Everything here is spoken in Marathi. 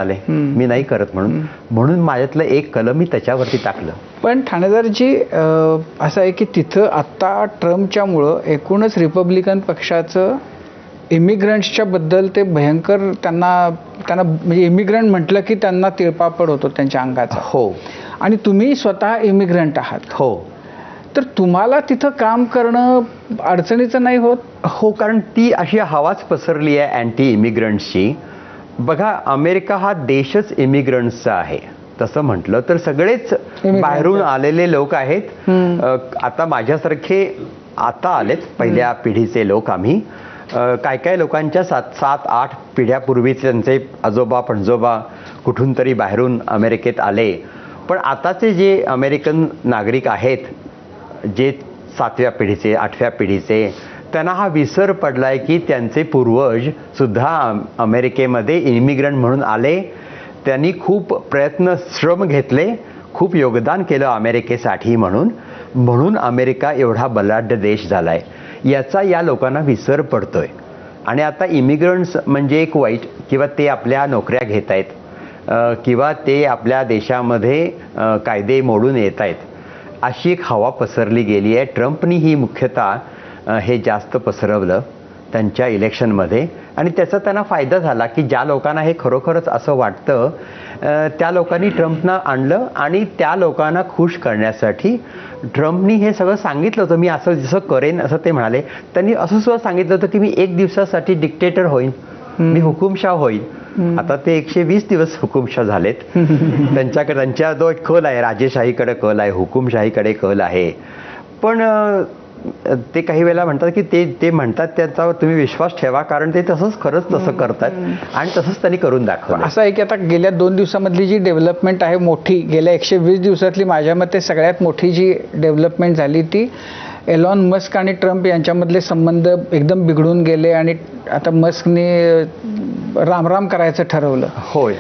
आले, मी नाही करत म्हणून माझ्यातलं एक कलम मी त्याच्यावरती टाकलं. पण ठाणेदारजी असं आहे की तिथं आता ट्रम्पच्यामुळं एकूणच रिपब्लिकन पक्षाचं इमिग्रंट्सच्या बद्दल ते भयंकर त्यांना म्हणजे इमिग्रंट म्हटलं की त्यांना तिळपापड होतो त्यांच्या अंगाचा. हो. आणि तुम्ही स्वतः इमिग्रंट आहात. हो. तर तुम्हाला तिथं काम करणं अडचणीचं नाही होत? हो, कारण ती अशी हवाच पसरली आहे अँटी इमिग्रंट्सची. बघा, अमेरिका हा देशच इमिग्रंट्सचा आहे. तसं म्हटलं तर सगळेच बाहेरून आलेले लोक आहेत. आता माझ्यासारखे आता आलेत, पहिल्या पिढीचे लोक आम्ही. काय लोकांच्या 7-8 पिढ्यापूर्वीचे त्यांचे आजोबा पणजोबा कुठून तरी बाहेरून अमेरिकेत आले. पण आताचे जे अमेरिकन नागरिक आहेत, जे 7व्या पिढीचे 8व्या पिढीचे, त्यांना हा विसर पडलाय की त्यांचे पूर्वज सुद्धा अमेरिकेमध्ये इमिग्रंट म्हणून आले. त्यांनी खूप प्रयत्न श्रम घेतले, खूप योगदान केलं अमेरिकेसाठी. म्हणून अमेरिका एवढा बलाढ्य देश झालाय, याचा या लोकांना विसर पडतोय. आणि आता इमिग्रंट्स म्हणजे एक वाईट, किंवा ते आपल्या नोकऱ्या घेत आहेत, किंवा ते आपल्या देशामध्ये कायदे मोडून येत आहेत, अशी एक हवा पसरली गेली आहे. ट्रम्पनी ही मुख्यतः हे जास्त पसरवलं त्यांच्या इलेक्शनमध्ये. आणि त्याचा त्यांना फायदा झाला की ज्या लोकांना हे खरोखरच असं वाटतं, त्या लोकांनी ट्रम्पना आणलं. आणि त्या लोकांना खुश करण्यासाठी ट्रम्पनी हे सगळं सांगितलं होतं, मी असं जसं करेन असं ते म्हणाले. त्यांनी असं सुद्धा सांगितलं होतं की मी 1 दिवसासाठी डिक्टेटर होईन, मी हुकुमशाह होईन. आता ते 120 दिवस हुकुमशाह झालेत. त्यांच्या जो एक कल आहे, राजेशाहीकडे कल आहे, हुकुमशाहीकडे कल आहे. पण ते काही वेळेला म्हणतात की ते म्हणतात त्याचा तुम्ही विश्वास ठेवा, कारण ते खरंच तसं करतात. आणि तसंच त्यांनी करून दाखवलं. असं आहे की आता गेल्या 2 दिवसामधली जी डेव्हलपमेंट आहे मोठी, गेल्या 120 दिवसातली माझ्या मते सगळ्यात मोठी जी डेव्हलपमेंट झाली ती एलॉन मस्क आणि ट्रम्प यांच्यामधले संबंध एकदम बिघडून गेले. आणि आता मस्कने रामराम करायचं ठरवलं. होय.